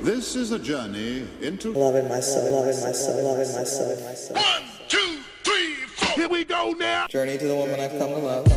This is a journey into loving myself, loving myself, loving myself, myself. 1, 2, 3, 4. Here we go now. Journey to the woman I've come to love.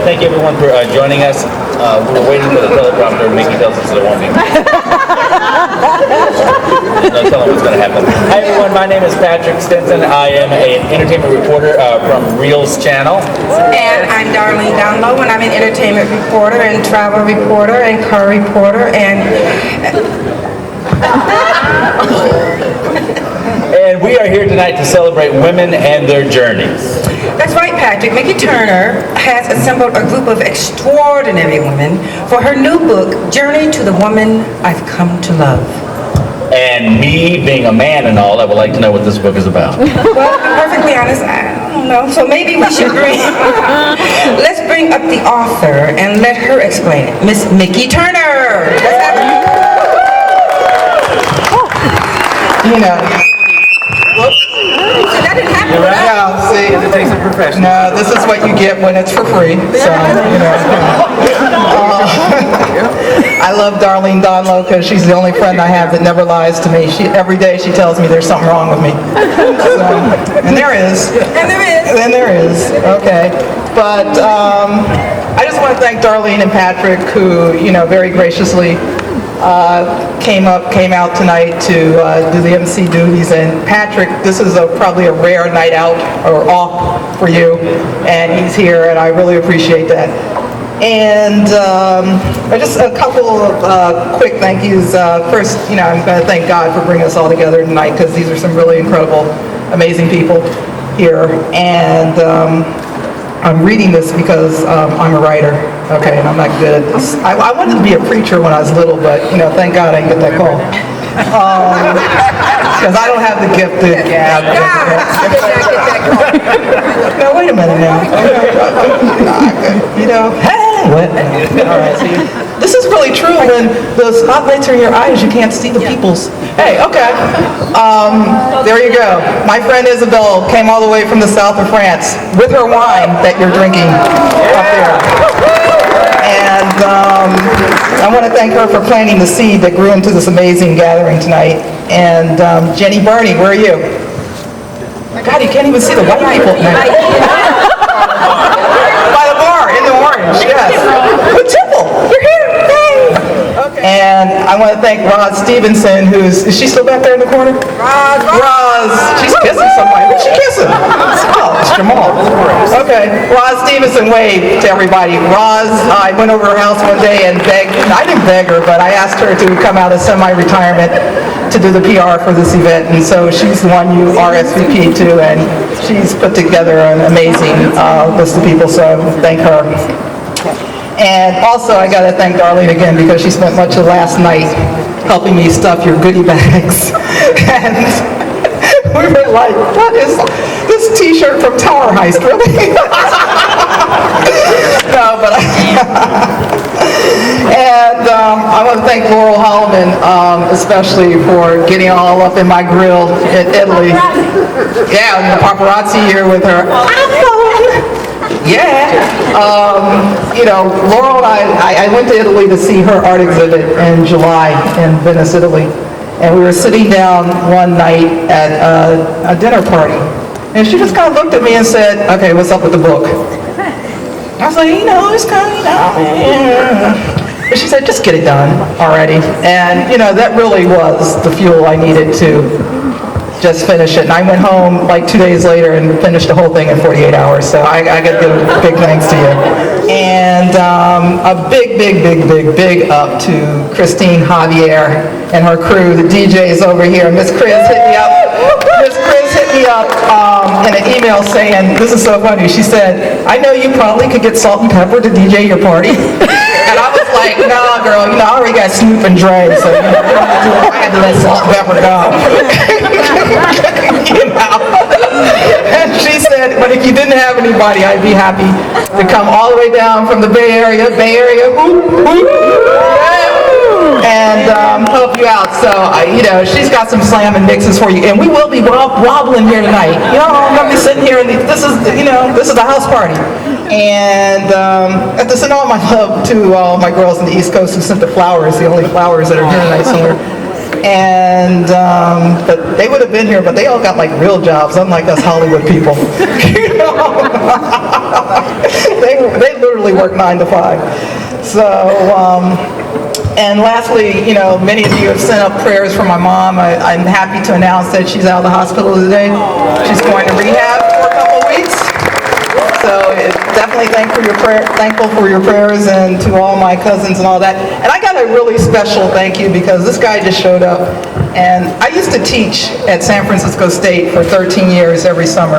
Thank you everyone for joining us. We're waiting for the teleprompter. Mickey tells us there won't be. No telling what's going to happen. Hi everyone, my name is Patrick Stinson. I am an entertainment reporter from Reel's channel. And I'm Darlene Downlow, and I'm an entertainment reporter and travel reporter and car reporter and... And we are here tonight to celebrate women and their journeys. That's right, Patrick. Mickey Turner has assembled a group of extraordinary women for her new book, Journey to the Woman I've Come to Love. And me, being a man and all, I would like to know what this book is about. Well, to be perfectly honest, I don't know. So maybe we should let's bring up the author and let her explain it. Miss Mickey Turner. Let's have You know. Whoops. So that didn't happen, right? Yeah, see, It takes a professional. no, this is what you get when it's for free. So, you know. I love Darlene Donlow because she's the only friend I have that never lies to me. Every day she tells me there's something wrong with me. So, and there is. And there is. And there is. Okay. But I just want to thank Darlene and Patrick who, you know, very graciously came out tonight to do the MC duties. And Patrick, this is probably a rare night out or off for you, and he's here, and I really appreciate that. And just a couple of quick thank yous. First, I'm going to thank God for bringing us all together tonight, because these are some really incredible, amazing people here. And I'm reading this because I'm a writer, okay, and I'm not good at this. I wanted to be a preacher when I was little, but, thank God I didn't get that call. Because I don't have the gift to... Now, wait a minute now. What? All right, see, this is really true. When the spotlights are in your eyes, you can't see the people's. Hey, okay. There you go. My friend Isabel came all the way from the south of France with her wine that you're drinking up there. And I want to thank her for planting the seed that grew into this amazing gathering tonight. And Jenny Burney, where are you? God, you can't even see the white people tonight. By the bar, in the orange, yes. With Tipple, you're here, hey. Okay. And I want to thank Roz Stevenson, is she still back there in the corner? Roz, she's kissing somebody. Who's she kissing? Oh, it's Jamal. Okay, Roz Stevenson waved to everybody. Roz, I went over her house one day and I didn't beg her, but I asked her to come out of semi-retirement to do the PR for this event, and so she's the one you RSVP'd to, and she's put together an amazing list of people, so thank her. And also, I got to thank Darlene again, because she spent much of last night helping me stuff your goodie bags. And we were like, what is this T-shirt from Tower Heist, really? No, but and I want to thank Laurel Holloman, especially for getting all up in my grill in Italy. Yeah, and the paparazzi here with her iPhone. Yeah. Laurel and I went to Italy to see her art exhibit in July in Venice, Italy. And we were sitting down one night at a dinner party. And she just kind of looked at me and said, okay, what's up with the book? I was like, it's kind of, But she said, just get it done already. And, that really was the fuel I needed to just finish it. And I went home like 2 days later and finished the whole thing in 48 hours. So I got to give a big thanks to you. And a big up to Christine Javier and her crew, the DJs over here. Miss Chris hit me up. Miss Chris hit me up in an email saying, this is so funny. She said, I know you probably could get Salt and Pepper to DJ your party. And I was like, nah, girl, I already got Snoop and Dre, so I had to let Salt and Pepper go. And she said, but if you didn't have anybody, I'd be happy to come all the way down from the Bay Area, and help you out. So, she's got some slamming mixes for you, and we will be wobbling here tonight. I'm gonna be sitting here, and this is the house party. And I have to send all my love to all my girls in the East Coast who sent the flowers, the only flowers that are here tonight somewhere. And but they would have been here, but they all got like real jobs, unlike us Hollywood people. They literally work 9 to 5. So. And lastly, many of you have sent up prayers for my mom. I'm happy to announce that she's out of the hospital today. She's going to rehab for a couple of weeks. So definitely thankful for your prayers, and to all my cousins and all that. And I got a really special thank you, because this guy just showed up. And I used to teach at San Francisco State for 13 years every summer.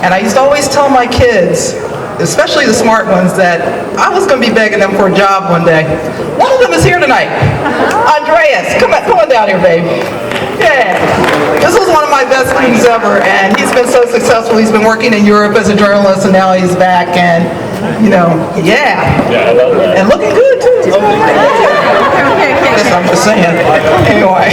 And I used to always tell my kids, especially the smart ones, that I was going to be begging them for a job one day. One of them is here tonight. Andreas, come on down here, babe. Yeah. This was one of my best students ever, and he's been so successful. He's been working in Europe as a journalist, and now he's back, and, yeah. Yeah, I love that. And looking good, too. I'm just saying. Anyway.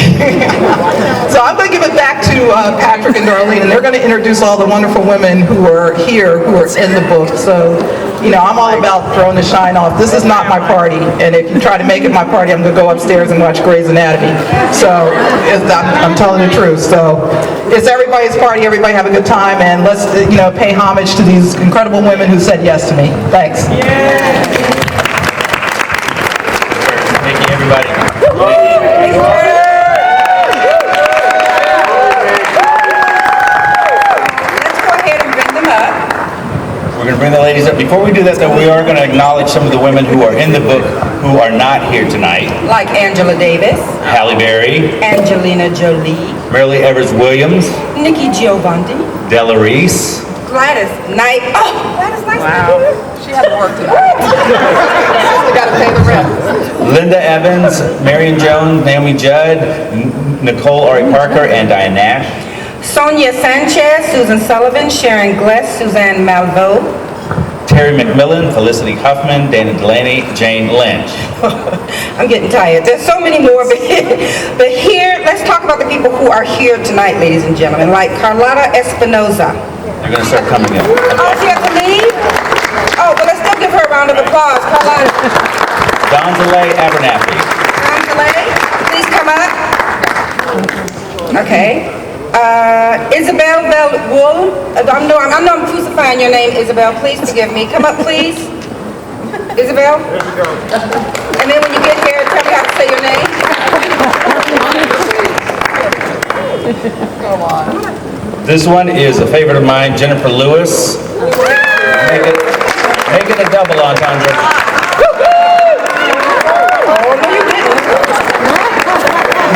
So I'm going to give it back to Patrick and Darlene, and they're going to introduce all the wonderful women who are here, who are in the book. So, I'm all about throwing the shine off. This is not my party, and if you try to make it my party, I'm going to go upstairs and watch Grey's Anatomy. So I'm telling the truth. So it's everybody's party. Everybody have a good time, and let's pay homage to these incredible women who said yes to me. Thanks. Thank you, everybody. ladies. Before we do that, though, we are going to acknowledge some of the women who are in the book who are not here tonight. Like Angela Davis, Halle Berry, Angelina Jolie, Marilee Evers-Williams, Nikki Giovanni, Della Reese, Gladys Knight. Oh, Gladys Knight. Wow. She had to work tonight. We got to pay the rent. Linda Evans, Marion Jones, Naomi Judd, Nicole Ari Parker, and Diane Nash. Sonia Sanchez, Susan Sullivan, Sharon Gless, Suzanne Malveaux, Terry McMillan, Felicity Huffman, Dana Delaney, Jane Lynch. I'm getting tired. There's so many more, but here, let's talk about the people who are here tonight, ladies and gentlemen, like Carlotta Espinoza. They're going to start coming in. Oh, she has to leave? Oh, well, let's still give her a round of applause. Carlotta. Donzale Abernathy. Donzale, please come up. Okay. Isabel Wool. I know I'm crucifying your name, Isabel. Please forgive me. Come up, please. Isabel. And then when you get here, tell me how to say your name. Come on. This one is a favorite of mine, Jennifer Lewis. Make it a double entendre. Oh, no, you didn't.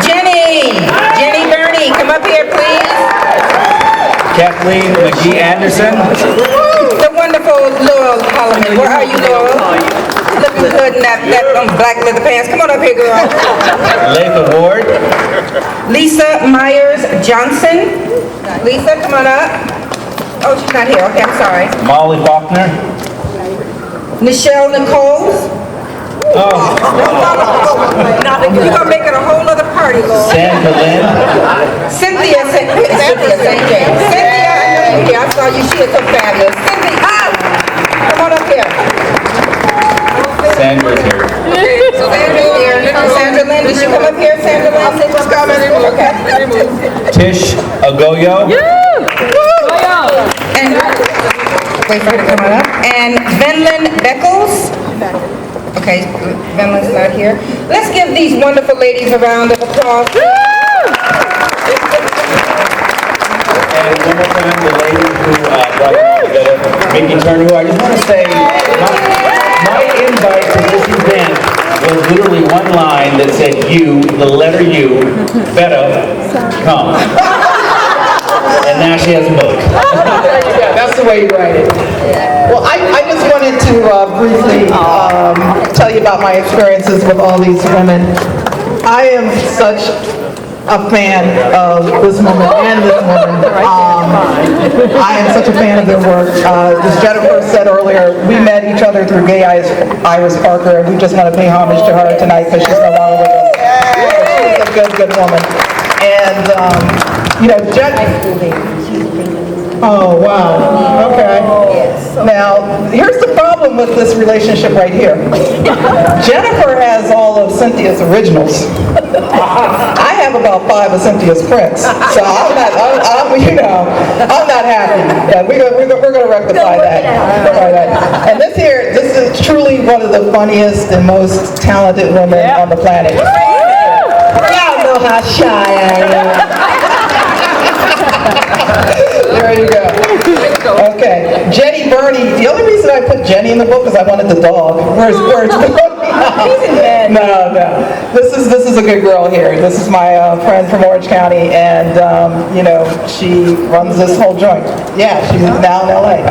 Jenny Burney, come up here, please. Kathleen McGee Anderson. The wonderful Laurel Holloman. Where are you, Laurel? Looking good in that black leather pants. Come on up here, girl. Latha Ward. Lisa Myers Johnson. Lisa, come on up. Oh, she's not here. Okay, I'm sorry. Molly Faulkner. Nichelle Nichols. Oh, You're gonna make it a whole other party, Lord. Sandra Lynn. Cynthia St. James. Cynthia, I know you're here. I saw you. She is so fabulous. Cynthia, come on up here. Sandra's here. Sandra's here. Sandra Lynn, did she come up here? Sandra Lynn, Cynthia's coming. Okay. Tish Agoyo. And wait for her to come on up. And Venlin Beckles. Okay, Venlin's not here. Let's give these wonderful ladies a round of applause. And one more time, the lady who brought them all together, Mickey Turner, who I just want to say, my invite to this event was literally one line that said, "You, the letter U, better come." And now she has a book. That's the way you write it. Well, I just wanted to briefly tell you about my experiences with all these women. I am such a fan of this woman and this woman. I am such a fan of their work. As Jennifer said earlier, we met each other through Gay Iris Parker, and we just want to pay homage to her tonight because she's no longer with us. She's a good woman. And, oh, wow. Okay. Now, here's the problem with this relationship right here. Jennifer has all of Cynthia's originals. I have about 5 of Cynthia's prints. So I'm not happy. Yeah, we're going to rectify that. And this is truly one of the funniest and most talented women on the planet. Y'all know how shy I am. There you go. Okay, Jenny Burney. The only reason I put Jenny in the book is I wanted the dog. Where's No. This is a good girl here. This is my friend from Orange County, and she runs this whole joint. Yeah, she's now in LA.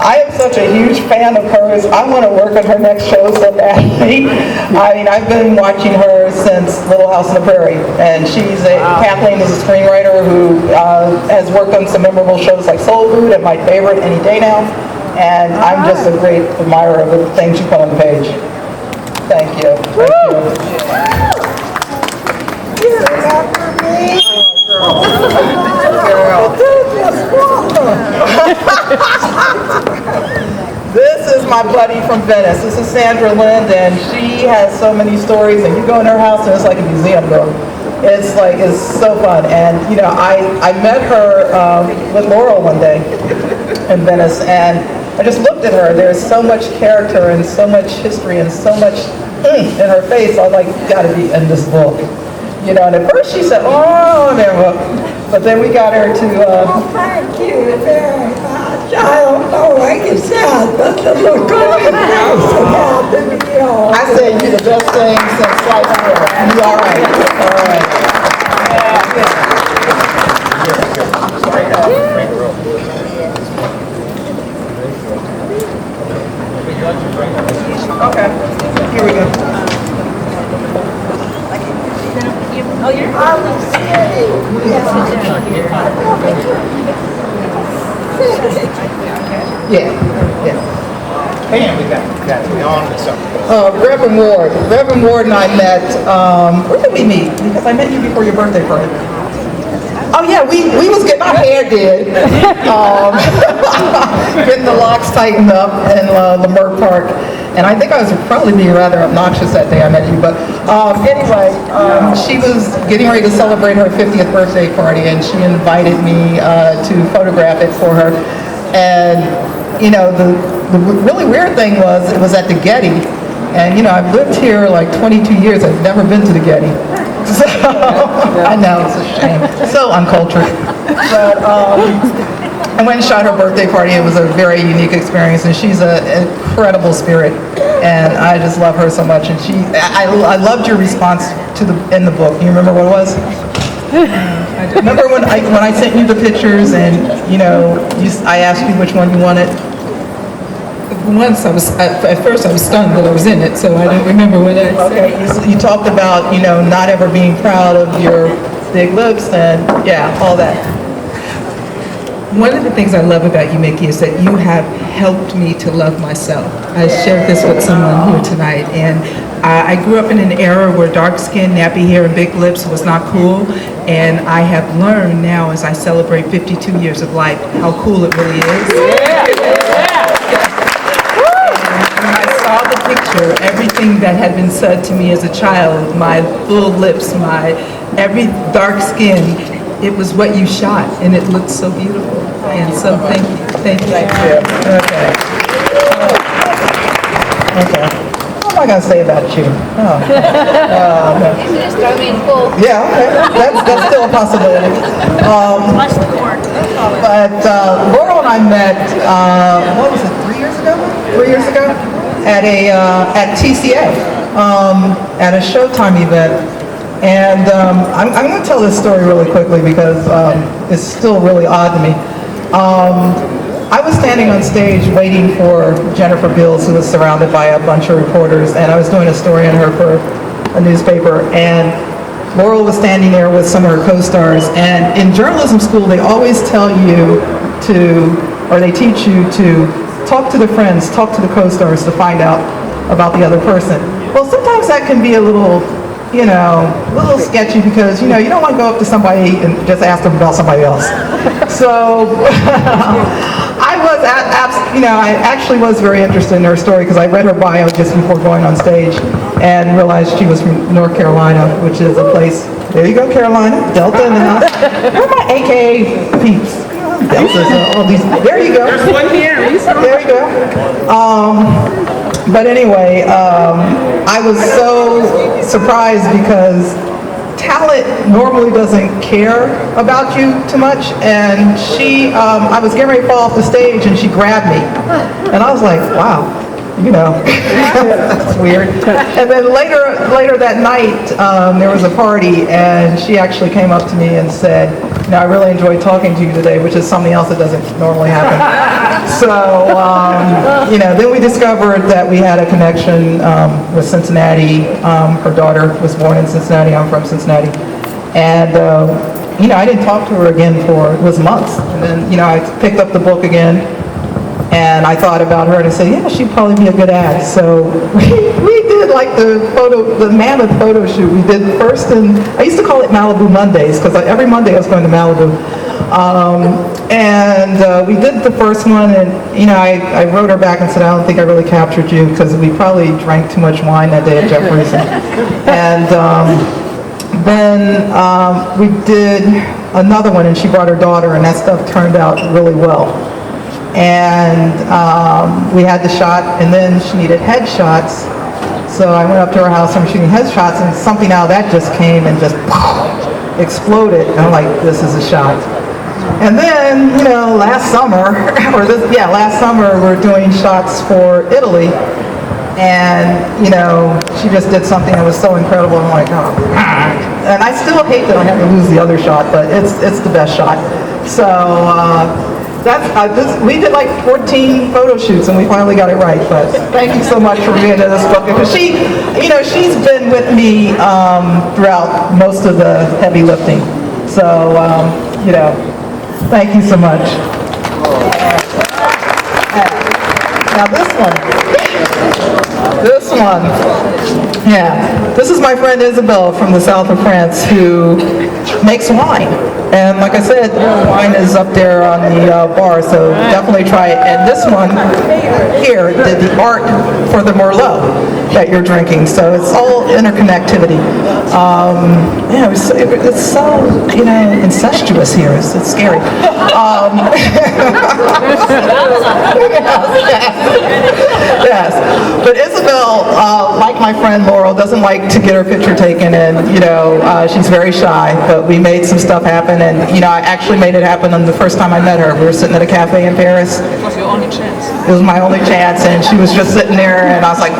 I am such a huge fan of hers. I want to work on her next show so badly. I mean, I've been watching her since Little House on the Prairie, and Kathleen is a screenwriter who has worked on some memorable shows like Soul Food and my favorite, Any Day Now, and I'm just a great admirer of the things you put on the page. Thank you. This is my buddy from Venice. This is Sandra Lind, and she has so many stories, and you go in her house and it's like a museum, girl. It's so fun. And I met her with Laurel one day in Venice, and I just looked at her. There's so much character and so much history and so much in her face. I was like, you gotta be in this book. And at first she said, oh, never. But then we got her to, Thank you very much. I don't know what you said, but the look on your face about the deal. I said you're the best thing since sliced bread. You all right? All right. Okay, here we go. I was Yeah, yeah. And we got to be on to something. Reverend Ward. Reverend Ward and I met, where did we meet? Because I met you before your birthday party. Oh yeah, we was getting our hair did. Getting the locks tightened up in Leimert Park. And I think I was probably being rather obnoxious that day I met you. But anyway, she was getting ready to celebrate her 50th birthday party, and she invited me to photograph it for her. And you know, the really weird thing was it was at the Getty. And you know, I've lived here like 22 years. I've never been to the Getty. So, I know, it's a shame. So uncultured. But I went and shot her birthday party. It was a very unique experience, and she's an incredible spirit. And I just love her so much. And I loved your response to in the book. You remember what it was? Remember when I sent you the pictures, and you know, I asked you which one you wanted? Once at first I was stunned that I was in it, so I don't remember what I said. Okay, you talked about, you know, not ever being proud of your big lips and, yeah, all that. One of the things I love about you, Mickey, is that you have helped me to love myself. I shared this with someone here tonight, and I grew up in an era where dark skin, nappy hair, and big lips was not cool, and I have learned now as I celebrate 52 years of life how cool it really is. Picture everything that had been said to me as a child, my full lips, my every dark skin, it was what you shot, and it looked so beautiful. And so thank you. Thank you. Okay. What am I gonna say about you? No. Yeah, okay. That's still a possibility. But Laurel and I met, what was it, 3 years ago? 3 years ago? At TCA, at a Showtime event. And I'm going to tell this story really quickly because it's still really odd to me. I was standing on stage waiting for Jennifer Beals, who was surrounded by a bunch of reporters, and I was doing a story on her for a newspaper. And Laurel was standing there with some of her co-stars. And in journalism school, they always tell you they teach you to talk to the friends, talk to the co-stars to find out about the other person. Well, sometimes that can be a little, you know, a little sketchy because, you know, you don't want to go up to somebody and just ask them about somebody else. So I actually was very interested in her story because I read her bio just before going on stage and realized she was from North Carolina, which is a place, there you go, Carolina, Delta in the house. Where are my AKA peeps? All these, there you go. There's one here. There you go. But anyway, I was so surprised because talent normally doesn't care about you too much, and I was getting ready to fall off the stage, and she grabbed me, and I was like, wow. You know, that's weird. And then later that night, there was a party, and she actually came up to me and said, "You know, I really enjoyed talking to you today," which is something else that doesn't normally happen. So, you know, then we discovered that we had a connection with Cincinnati. Her daughter was born in Cincinnati. I'm from Cincinnati, and you know, I didn't talk to her again it was months. And then, you know, I picked up the book again. And I thought about her and I said, yeah, she'd probably be a good ad. So we did like the mammoth photo shoot. We did first I used to call it Malibu Mondays because every Monday I was going to Malibu. And we did the first one, and you know, I wrote her back and said, I don't think I really captured you because we probably drank too much wine that day at Jeffrey's. And then we did another one, and she brought her daughter, and that stuff turned out really well. And we had the shot, and then she needed headshots. So I went up to her house and we were shooting headshots, and something out of that just came and just exploded. And I'm like, this is a shot. And then, last summer, last summer we're doing shots for Italy. And, she just did something that was so incredible. I'm like, oh. And I still hate that I have to lose the other shot, but it's the best shot. So we did like 14 photo shoots and we finally got it right. But thank you so much for being in this book. Because she's been with me throughout most of the heavy lifting. So, thank you so much. Now this one, this is my friend Isabel from the south of France who makes wine. And like I said, wine is up there on the bar, so definitely try it. And this one here did the art for the Merlot that you're drinking, so it's all interconnectivity. It's so, incestuous here. It's scary. Yes, but Isabel, like my friend Laurel, doesn't like to get her picture taken, and she's very shy. But we made some stuff happen, and I actually made it happen on the first time I met her. We were sitting at a cafe in Paris. It was your only chance. It was my only chance, and she was just sitting there, and I was like,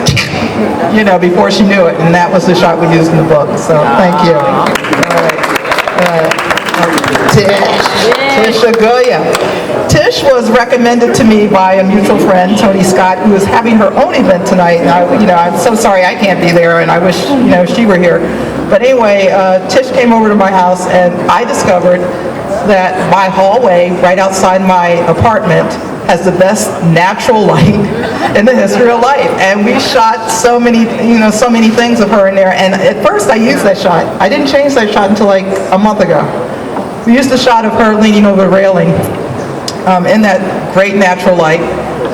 before she knew it, and that was the shot we used in the book. So thank you. All right. Tish Agulia. Tish was recommended to me by a mutual friend, Tony Scott, who is having her own event tonight. And I'm so sorry I can't be there, and I wish, she were here. But anyway, Tish came over to my house, and I discovered that my hallway right outside my apartment has the best natural light in the history of life. And we shot so many things of her in there. And at first I used that shot. I didn't change that shot until like a month ago. We used a shot of her leaning over the railing in that great natural light.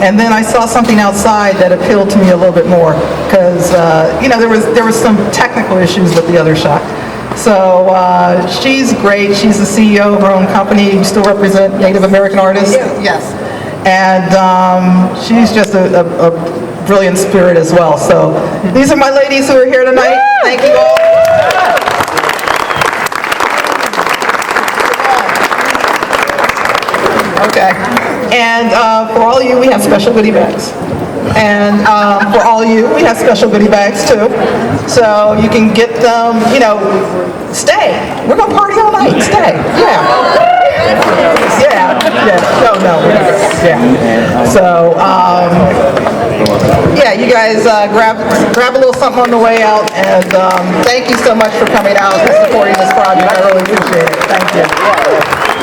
And then I saw something outside that appealed to me a little bit more because, there was some technical issues with the other shot. So she's great. She's the CEO of her own company. You still represent Native American artists? Yes. And she's just a brilliant spirit as well. So these are my ladies who are here tonight. Thank you all. Okay. And for all of you, we have special goodie bags. And for all of you, we have special goodie bags too. So you can get them, stay. We're going to party all night. Stay. Yeah. No. Yeah. So, you guys grab a little something on the way out. And thank you so much for coming out and supporting this project. I really appreciate it. Thank you.